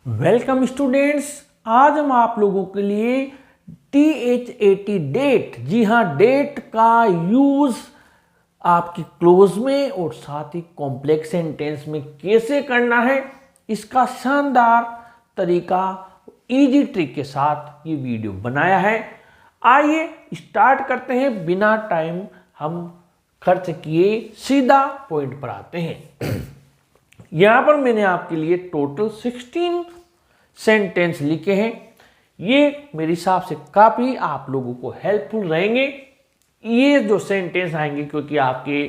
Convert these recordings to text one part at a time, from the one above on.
Welcome students. आज हम आप लोगों के लिए TH80 डेट, जी हाँ, डेट का यूज आपकी क्लोज में और साथ ही कॉम्प्लेक्स सेंटेंस में कैसे करना है, इसका शानदार तरीका इजी ट्रिक के साथ ये वीडियो बनाया है। आइए स्टार्ट करते हैं, बिना टाइम हम खर्च किए सीधा पॉइंट पर आते हैं। यहां पर मैंने आपके लिए टोटल 16 सेंटेंस लिखे हैं। ये मेरे हिसाब से काफी आप लोगों को हेल्पफुल रहेंगे। ये जो सेंटेंस आएंगे, क्योंकि आपके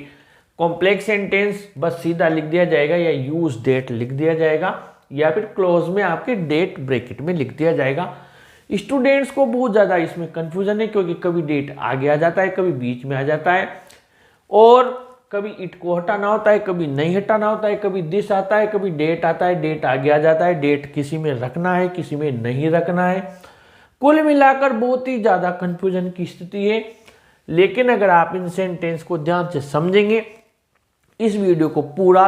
कॉम्प्लेक्स सेंटेंस बस सीधा लिख दिया जाएगा या यूज डेट लिख दिया जाएगा या फिर क्लोज में आपके डेट ब्रैकेट में लिख दिया जाएगा। स्टूडेंट्स को बहुत ज़्यादा इसमें कंफ्यूजन है, क्योंकि कभी डेट आगे आ जाता है, कभी बीच में आ जाता है और कभी इट को हटाना होता है, कभी नहीं हटाना होता है, कभी दिस आता है, कभी डेट आता है, डेट आगे आ जाता है, डेट किसी में रखना है, किसी में नहीं रखना है। कुल मिलाकर बहुत ही ज़्यादा कंफ्यूजन की स्थिति है। लेकिन अगर आप इन सेंटेंस को ध्यान से समझेंगे, इस वीडियो को पूरा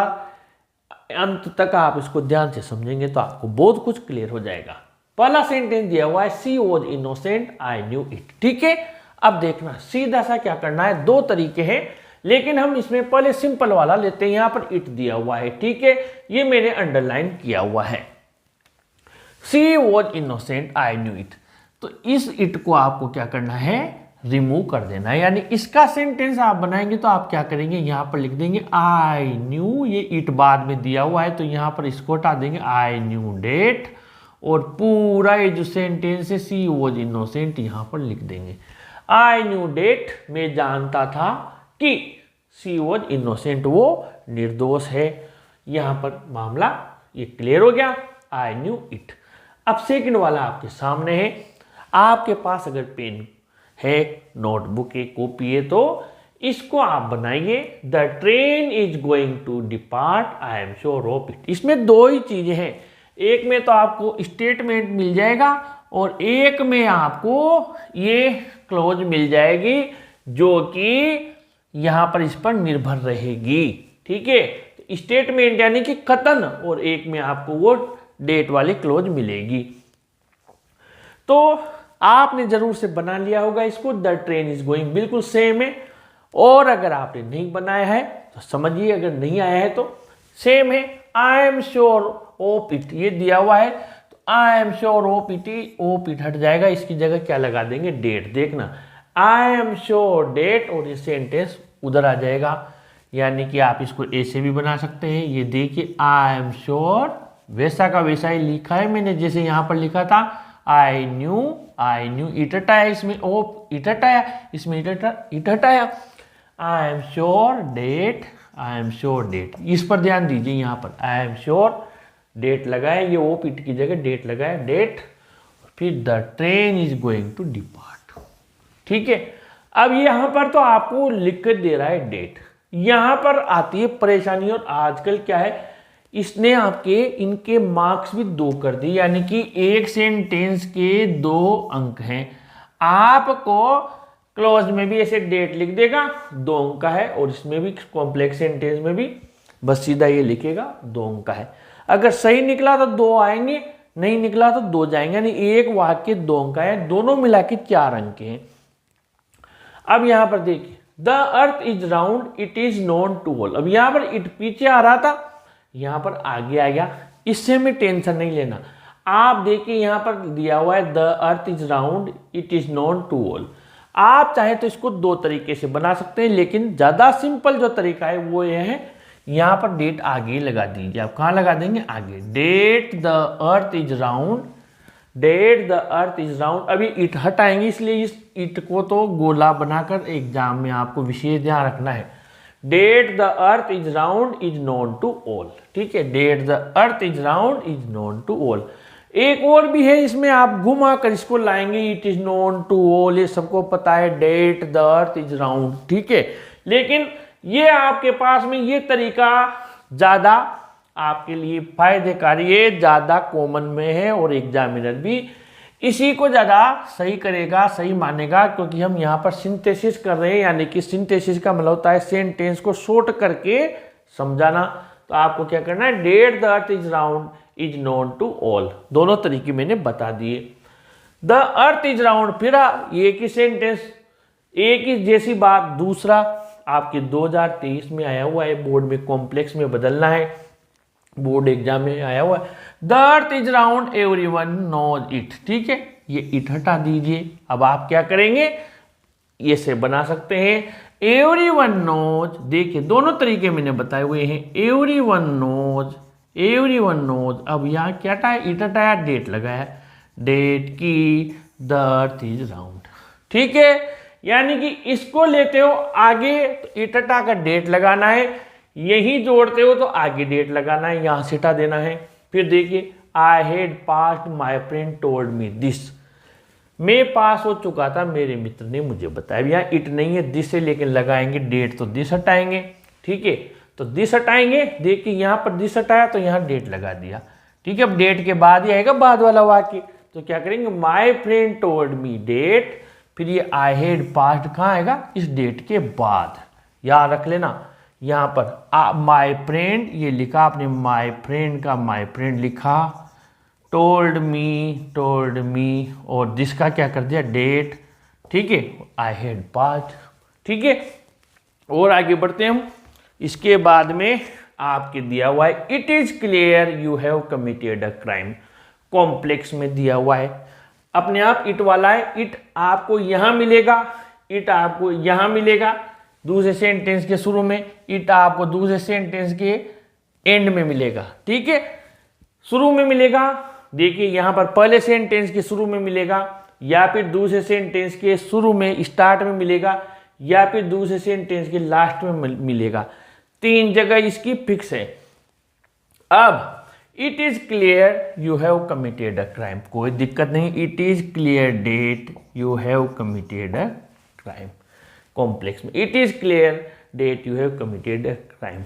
अंत तक आप इसको ध्यान से समझेंगे तो आपको बहुत कुछ क्लियर हो जाएगा। पहला सेंटेंस दिया हुआ है, she was innocent I knew it. ठीक है, अब देखना सीधा सा क्या करना है। दो तरीके हैं, लेकिन हम इसमें पहले सिंपल वाला लेते हैं। यहां पर इट दिया हुआ है, ठीक है, ये मैंने अंडरलाइन किया हुआ है। She was innocent I knew it, तो इस इट को आपको क्या करना है, रिमूव कर देना है। यानी इसका सेंटेंस आप बनाएंगे तो आप क्या करेंगे, यहां पर लिख देंगे आई न्यू, ये इट बाद में दिया हुआ है तो यहां पर इसको हटा देंगे, आई न्यू डेट, और पूरा ये जो सेंटेंस है शी वॉज इनोसेंट यहां पर लिख देंगे। आई न्यू डेट, मैं जानता था कि शी वॉज इनोसेंट, वो निर्दोष है। यहां पर मामला ये क्लियर हो गया, आई न्यू इट। अब सेकंड वाला आपके सामने है। आपके पास अगर पेन है, नोटबुक है, कॉपी है, तो इसको आप बनाइए। The train is going to depart I am sure of it. इसमें दो ही चीजें हैं, एक में तो आपको स्टेटमेंट मिल जाएगा और एक में आपको ये क्लोज मिल जाएगी जो कि यहां पर इस पर निर्भर रहेगी। ठीक है, स्टेटमेंट यानी कि कथन, और एक में आपको वो डेट वाली क्लोज मिलेगी। तो आपने जरूर से बना लिया होगा इसको। द ट्रेन इज गोइंग बिल्कुल सेम है, और अगर आपने नहीं बनाया है तो समझिए, अगर नहीं आया है तो सेम है। आई एम श्योर ऑफ इट ये दिया हुआ है, तो आई एम श्योर ऑफ इट हट जाएगा, इसकी जगह क्या लगा देंगे, डेट। देखना, आई एम श्योर डेट, और ये सेंटेंस उधर आ जाएगा। यानी कि आप इसको ऐसे भी बना सकते हैं। ये देखिए, आई एम श्योर वैसा का वैसा ही लिखा है मैंने, जैसे यहां पर लिखा था आई न्यू इट हटाया, इसमें ओप इट हटाया, इसमें इट हटाया। I am sure that, I am sure that, इस पर ध्यान दीजिए। यहां पर आई एम श्योर डेट लगाए, ये ओप इट की जगह डेट लगाए, डेट, फिर the train is going to depart. ठीक है, अब यहां पर तो आपको लिख कर दे रहा है डेट। यहां पर आती है परेशानी, और आजकल क्या है, इसने आपके इनके मार्क्स भी 2 कर दिए। यानी कि एक सेंटेंस के 2 अंक हैं। आपको क्लोज में भी ऐसे डेट लिख देगा, 2 अंक का है, और इसमें भी कॉम्प्लेक्स सेंटेंस में भी बस सीधा ये लिखेगा 2 अंक का है। अगर सही निकला तो 2 आएंगे, नहीं निकला तो 2 जाएंगे। यानी एक वाक्य 2 अंक का है, दोनों मिला के 4 अंक के हैं। अब यहां पर देखिए, the earth is round it is known to all. अब यहां पर इट पीछे आ रहा था, यहां पर आगे आ गया, इससे में टेंशन नहीं लेना। आप देखिए यहां पर दिया हुआ है the earth is round it is known to all. आप चाहे तो इसको 2 तरीके से बना सकते हैं, लेकिन ज्यादा सिंपल जो तरीका है वो ये है, यहां पर डेट आगे लगा दीजिए। आप कहां लगा देंगे, आगे। That the earth is round, that the earth is round. अभी इट हटाएंगे, इसलिए इस इट को तो गोला बनाकर एग्जाम में आपको विशेष ध्यान रखना है। That the earth is round is known to all. ठीक है, that the earth is round is known to all. एक और भी है, इसमें आप घुमा कर इसको लाएंगे, it is known to all, ये सबको पता है that the earth is round. ठीक है, लेकिन ये आपके पास में ये तरीका ज्यादा आपके लिए फायदेकारी है, ज्यादा कॉमन में है, और एग्जामिनर भी इसी को ज्यादा सही करेगा, सही मानेगा, क्योंकि हम यहाँ पर सिंथेसिस कर रहे हैं। यानी कि सिंथेसिस का मतलब होता है सेंटेंस को शॉर्ट करके समझाना। तो आपको क्या करना है, that the earth is round is known to all. दोनों तरीके मैंने बता दिए। द अर्थ इज राउंड, फिर एक ही सेंटेंस, एक ही जैसी बात। दूसरा आपके 2023 में आया हुआ है, बोर्ड में कॉम्प्लेक्स में बदलना है, बोर्ड एग्जाम में आया हुआ है। The earth is round everyone knows it. ठीक है, ये इट हटा दीजिए। अब आप क्या करेंगे, ये से बना सकते हैं एवरीवन नोज। देखिए दोनों तरीके मैंने बताए हुए हैं, एवरीवन नोज, एवरीवन नोज। अब यहाँ क्या हटाया, इट हटाया, डेट लगाया, डेट की द अर्थ इज राउंड। ठीक है, यानी कि इसको लेते हो आगे तो इट हटा कर डेट लगाना है, यही जोड़ते हो तो आगे डेट लगाना है, यहां से हटा देना है। फिर देखिए I had passed my friend told me this, मैं पास हो चुका था, मेरे मित्र ने मुझे बताया। यहाँ इट नहीं है, दिस है, लेकिन लगाएंगे डेट तो दिस हटाएंगे। ठीक है, तो दिस हटाएंगे, देखिए यहाँ पर दिस हटाया तो यहाँ डेट लगा दिया। ठीक है, अब डेट के बाद ही आएगा बाद वाला वाक्य, तो क्या करेंगे, my friend told me that, फिर ये आई हैड पास्ड कहाँ आएगा, इस डेट के बाद। याद रख लेना, यहाँ पर माई फ्रेंड ये लिखा आपने, माई फ्रेंड का माई फ्रेंड लिखा, टोल्ड मी, और दिस का क्या कर दिया, डेट। ठीक है, आई हैड पास्ड। ठीक है, और आगे बढ़ते हैं हम। इसके बाद में आपके दिया हुआ है it is clear you have committed a crime. Complex में दिया हुआ है, अपने आप इट वाला है, इट आपको यहां मिलेगा, इट आपको यहां मिलेगा दूसरे सेंटेंस के शुरू में, इट आपको दूसरे सेंटेंस के एंड में मिलेगा। ठीक है, शुरू में मिलेगा, देखिए यहां पर पहले सेंटेंस के शुरू में मिलेगा, या फिर दूसरे सेंटेंस के शुरू में स्टार्ट में मिलेगा, या फिर दूसरे सेंटेंस के लास्ट में मिलेगा। 3 जगह इसकी फिक्स है। अब it is clear you have committed a crime, कोई दिक्कत नहीं, it is clear that you have committed a crime. Complex में it is clear that you have committed a crime.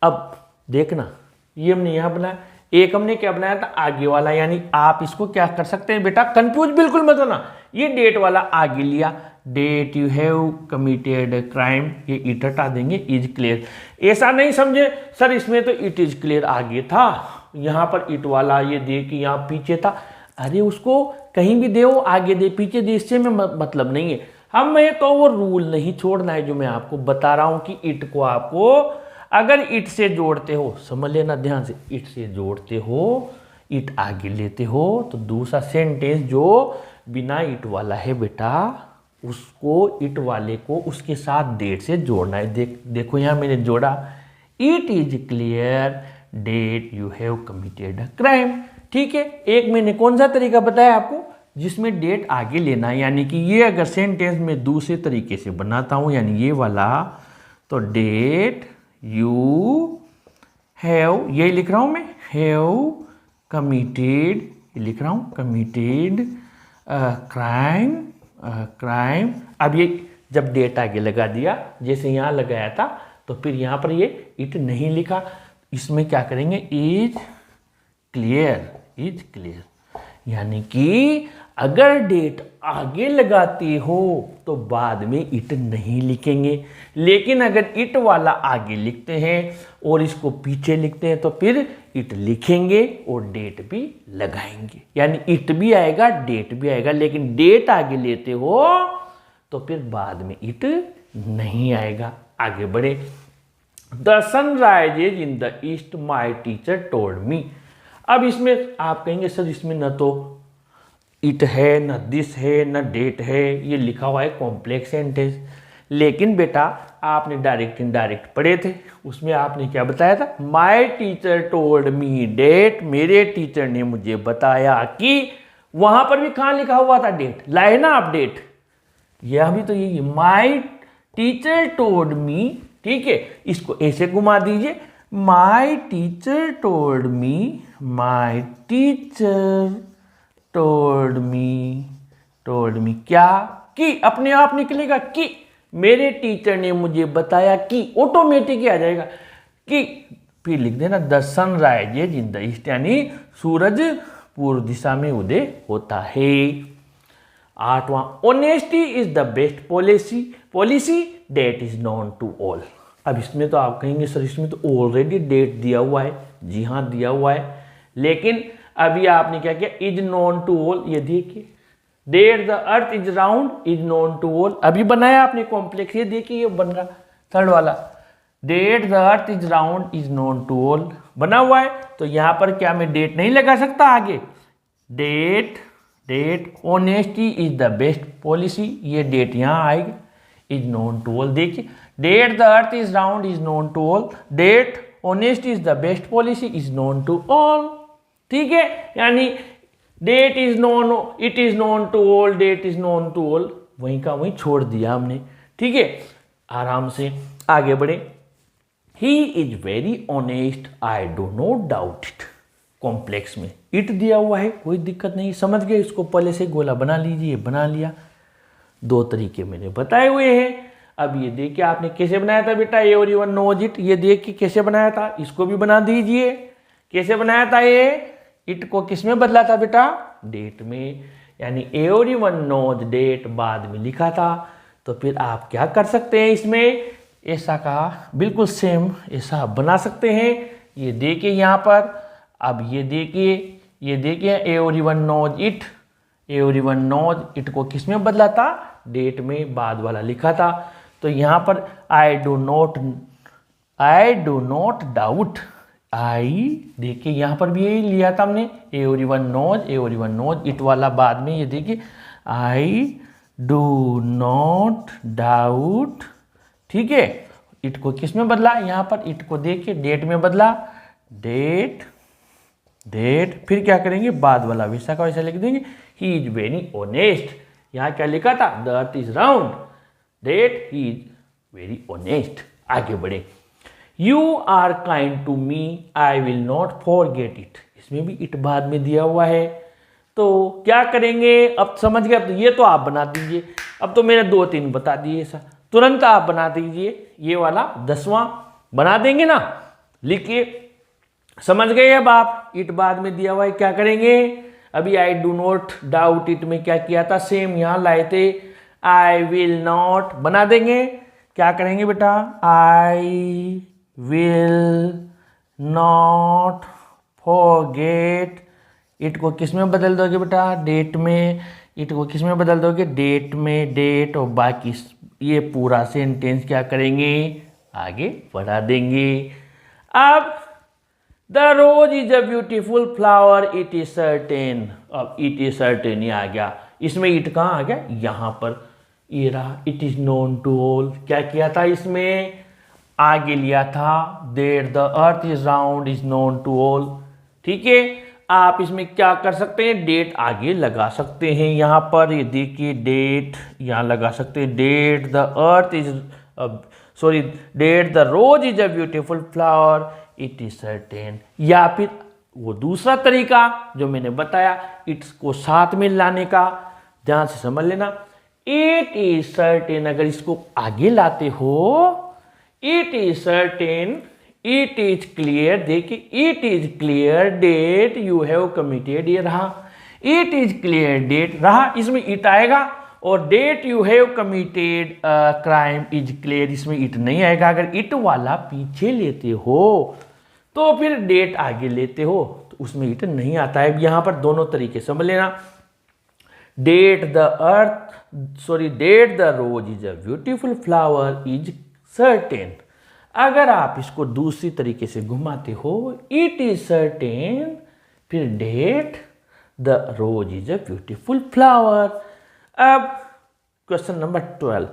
अब देखना, ये हमने यहां बनाया, एक हमने क्या बनाया था, आगे वाला, यानी आप इसको क्या कर सकते हैं बेटा, कंफ्यूज बिल्कुल मत होना, ये डेट वाला आगे लिया, that you have committed a crime, ये इट हटा देंगे, इज क्लियर। ऐसा नहीं समझे सर इसमें तो इट इज क्लियर आगे था, यहां पर इट वाला ये दे कि यहां पीछे था, अरे उसको कहीं भी दे, आगे दे पीछे दे, इससे में मतलब नहीं है। हमें तो वो रूल नहीं छोड़ना है जो मैं आपको बता रहा हूं कि इट को आपको अगर इट से जोड़ते हो, समझ लेना ध्यान से, इट से जोड़ते हो, इट आगे लेते हो, तो दूसरा सेंटेंस जो बिना इट वाला है बेटा, उसको इट वाले को उसके साथ डेट से जोड़ना है। देखो यहां मैंने जोड़ा, it is clear that you have committed a crime. ठीक है, एक मैंने कौन सा तरीका बताया आपको, जिसमें डेट आगे लेना है, यानी कि ये अगर सेंटेंस में दूसरे तरीके से बनाता हूं, यानी ये वाला, तो डेट यू हैव, ये लिख रहा हूं मैं, हैव कमिटेड, ये लिख रहा हूं कमिटेड क्राइम। अब ये जब डेट आगे लगा दिया, जैसे यहां लगाया था, तो फिर यहां पर ये इट नहीं लिखा, इसमें क्या करेंगे, इज क्लियर, यानी कि अगर डेट आगे लगाते हो तो बाद में इट नहीं लिखेंगे, लेकिन अगर इट वाला आगे लिखते हैं और इसको पीछे लिखते हैं तो फिर इट लिखेंगे और डेट भी लगाएंगे, यानी इट भी आएगा डेट भी आएगा, लेकिन डेट आगे लेते हो तो फिर बाद में इट नहीं आएगा। आगे बढ़े, the sun rises in the east my teacher told me. अब इसमें आप कहेंगे सर इसमें न तो इट है, न दिस है, न डेट है, ये लिखा हुआ है कॉम्प्लेक्स सेंटेंस, लेकिन बेटा आपने डायरेक्ट इनडायरेक्ट पढ़े थे, उसमें आपने क्या बताया था, my teacher told me that, मेरे टीचर ने मुझे बताया कि, वहां पर भी कहाँ लिखा हुआ था डेट, लाए ना आप डेट, यह भी तो यही माई टीचर टोल्ड मी। ठीक है, इसको ऐसे घुमा दीजिए, माई टीचर टोल्ड मी, माई टीचर टोल्ड मी क्या, कि अपने आप निकलेगा, कि मेरे टीचर ने मुझे बताया कि, ऑटोमेटिक ही आ जाएगा कि, फिर लिख देना the sun rises in the east, यानी सूरज पूर्व दिशा में उदय होता है। 8वां, honesty is the best policy that is known to all. अब इसमें तो आप कहेंगे सर इसमें तो ऑलरेडी डेट दिया हुआ है, जी हाँ दिया हुआ है, लेकिन अभी आपने क्या किया, इज नोन टू ऑल, ये देखिए that the earth is round is known to all, अभी बनाया आपने कॉम्प्लेक्स, ये देखिए ये बन रहा थर्ड वाला, that the earth is round is known to all बना हुआ है। तो यहां पर क्या मैं डेट नहीं लगा सकता आगे, that honesty is the best policy, ये डेट यहां आएगी, इज नोन टू ऑल, देखिए that the earth is round is known to all, that honesty is the best policy is known to all. ठीक है, यानी that is known, it is known to all, that is known to all, वहीं का वहीं छोड़ दिया हमने। ठीक है, आराम से आगे बढ़े। ही is very honest I do not doubt it, complex में इट दिया हुआ है, कोई दिक्कत नहीं, समझ गए, इसको पहले से गोला बना लीजिए, बना लिया, दो तरीके मैंने बताए हुए हैं। अब ये देखिए आपने कैसे बनाया था बेटा, एवरीवन नोज इट, ये देखिए कैसे बनाया था, इसको भी बना दीजिए, कैसे बनाया था ये, इट को किस में बदला था बेटा, डेट में, यानी एवरीवन नोज डेट बाद में लिखा था। तो फिर आप क्या कर सकते हैं, इसमें ऐसा का बिल्कुल सेम ऐसा बना सकते हैं, ये देखिए यहाँ पर, अब ये देखिए everyone knows it, everyone knows it को किस में बदला था, डेट में बाद वाला लिखा था। तो यहाँ पर आई डू नॉट डाउट, आई देखिए यहाँ पर भी यही लिया था हमने, एवरीवन नोज इट वाला बाद में, ये देखिए आई डू नॉट डाउट। ठीक है, इट को किस में बदला, यहाँ पर इट को देखिए डेट में बदला, डेट, फिर क्या करेंगे, बाद वाला वैसा का वैसा लिख देंगे, ही इज वेरी ऑनेस्ट, यहाँ क्या लिखा था, the earth is round, that he is very honest. आगे बढ़े, you are kind to me I will not forget it, इसमें भी इट बाद में दिया हुआ है। तो क्या करेंगे, अब समझ गए, अब तो ये तो आप बना दीजिए, अब तो मैंने 2-3 बता दिए, ऐसा तुरंत आप बना दीजिए, ये वाला 10वां बना देंगे ना, लिखिए, समझ गए। अब आप इट बाद में दिया हुआ है, क्या करेंगे, अभी I do not doubt it में क्या किया था, सेम यहां लाए थे, आई विल नॉट बना देंगे, क्या करेंगे बेटा, आई विल नॉट फॉरगेट, इट को किस में बदल दोगे बेटा, डेट में, इट को किस में बदल दोगे, डेट में, डेट, और बाकी ये पूरा सेंटेंस क्या करेंगे, आगे बढ़ा देंगे। अब the rose is a beautiful flower it is certain, अब इट इज सर्टेन ये आ गया, इसमें इट कहाँ आ गया, यहाँ पर ये रहा, it is known to all, क्या किया था इसमें, आगे लिया था, there the earth is round is known to all. ठीक है, आप इसमें क्या कर सकते हैं, डेट आगे लगा सकते हैं, यहाँ पर ये देखिए डेट यहाँ लगा सकते हैं, that the earth is that the rose is a beautiful flower it is certain, या फिर वो दूसरा तरीका जो मैंने बताया, इट्स को साथ में लाने का, ध्यान से समझ लेना, इट इज सर्टेन, अगर इसको आगे लाते हो, it is certain, it is clear, देखिए it is clear that you have committed, ये रहा, इट इज क्लियर डेट रहा, इसमें इट आएगा, और that you have committed crime is clear, इसमें इट नहीं आएगा। अगर इट वाला पीछे लेते हो तो फिर डेट आगे लेते हो तो उसमें इट नहीं आता है। यहाँ पर दोनों तरीके समझ लेना, that the rose is a beautiful flower is certain, अगर आप इसको दूसरी तरीके से घुमाते हो, इट इज सर्टेन, फिर that the rose is a beautiful flower. अब question number 12,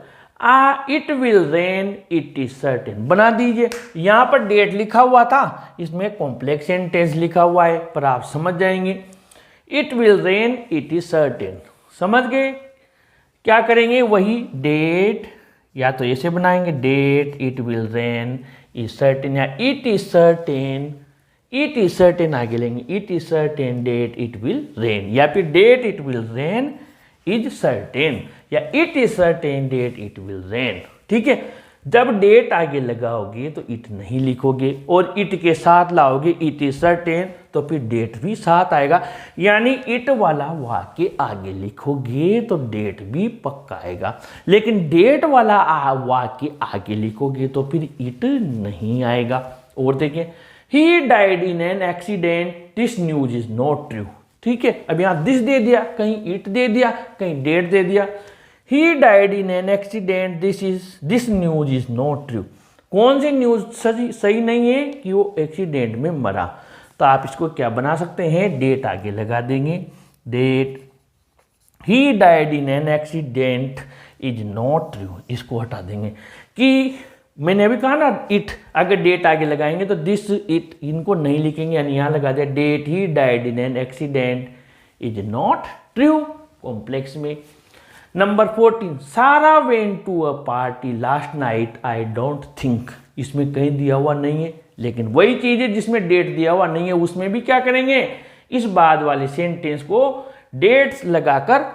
it will rain it is certain, बना दीजिए, यहां पर डेट लिखा हुआ था, इसमें कॉम्प्लेक्स सेंटेंस लिखा हुआ है, पर आप समझ जाएंगे, it will rain it is certain, समझ गए, क्या करेंगे, वही डेट, या तो ऐसे बनाएंगे, that it will rain is certain, या इट इज सर्टेन आगे लेंगे, it is certain that it will rain, या फिर that it will rain is certain, या it is certain that it will rain. ठीक है, जब डेट आगे लगाओगे तो इट नहीं लिखोगे, और इट के साथ लाओगे इट इज सर्टेन, तो फिर डेट भी साथ आएगा, यानी इट वाला वाक्य आगे लिखोगे तो डेट भी पक्का आएगा, लेकिन डेट वाला वाक्य आगे लिखोगे तो फिर इट नहीं आएगा। और देखिए ही died in an accident, this news is not true. ठीक है, अब यहां दिस दे दिया, कहीं इट दे दिया, कहीं डेट दे दिया। ही died in an accident, this news is not true. कौन सी न्यूज सही नहीं है कि वो एक्सीडेंट में मरा। तो आप इसको क्या बना सकते हैं, डेट आगे लगा देंगे, that he died in an accident is not true, इसको हटा देंगे। कि मैंने अभी कहा ना इट, अगर डेट आगे लगाएंगे तो दिस इट इनको नहीं लिखेंगे, यानी यहां लगा दिया that he died in an accident is not true complex में। Number 14, Sara went to a party last night I don't think, इसमें कहीं दिया हुआ नहीं है, लेकिन वही चीज है जिसमें डेट दिया हुआ नहीं है उसमें भी क्या करेंगे, इस बाद वाले सेंटेंस को डेट्स लगाकर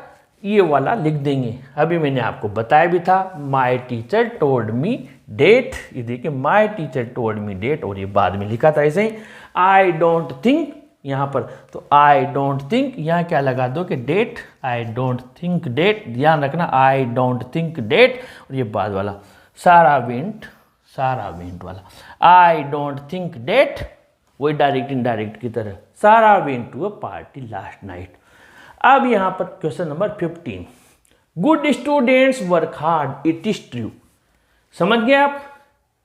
ये वाला लिख देंगे। अभी मैंने आपको बताया भी था, my teacher told me that, ये देखिए my teacher told me that, और ये बाद में लिखा था ऐसे ही। आई डोंट थिंक यहाँ पर, तो आई डोंट थिंक यहाँ क्या लगा दो कि that, I don't think that, ध्यान रखना आई डोंट थिंक डेट, और ये बाद वाला सारा वेंट वाला, आई डोंट थिंक डेट, वही डायरेक्ट इनडायरेक्ट की तरह, Sara went to a party last night. अब यहां पर question number 15, good students work hard it is true. समझ गए आप,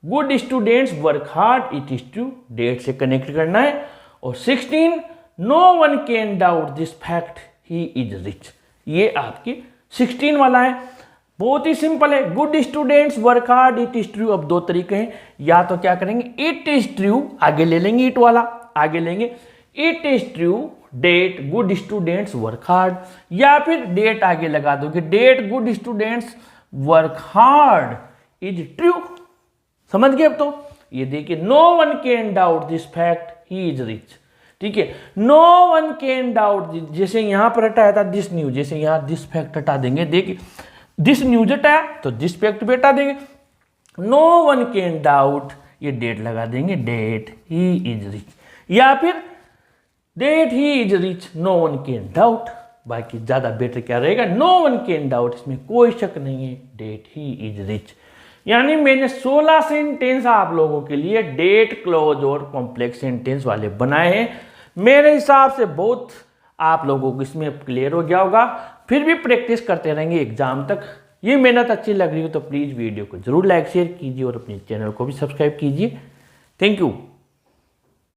good students work hard it is true, that से कनेक्ट करना है। और 16, no one can doubt this fact he is rich, ये आपकी 16 वाला है, बहुत ही सिंपल है। Good students work hard it is true, अब दो तरीके हैं, या तो क्या करेंगे इट इज ट्रू, आगे ले लेंगे इट वाला, आगे लेंगे it is true that good students work hard, या फिर डेट आगे लगा दो कि that good students work hard is true. समझ गए अब तो, ये देखिए no one can doubt this fact he is rich. ठीक है, नो वन कैन डाउट, जैसे यहां पर हटाया था दिस न्यूज, जैसे यहां दिस फैक्ट हटा देंगे, देखिए दिस न्यूज हटाया तो दिस फैक्ट भी हटा देंगे। नो वन कैन डाउट, ये डेट लगा देंगे, डेट ही इज रिच, या फिर that he is rich no one can doubt, बाकी ज्यादा बेटर क्या रहेगा, नो वन कैन डाउट, इसमें कोई शक नहीं है, डेट ही इज रिच। यानी मैंने 16 सेंटेंस आप लोगों के लिए डेट, क्लोज और कॉम्प्लेक्स सेंटेंस वाले बनाए हैं। मेरे हिसाब से बहुत आप लोगों को इसमें क्लियर हो गया होगा, फिर भी प्रैक्टिस करते रहेंगे एग्जाम तक। ये मेहनत अच्छी लग रही हो तो प्लीज़ वीडियो को जरूर लाइक शेयर कीजिए और अपने चैनल को भी सब्सक्राइब कीजिए। Thank you.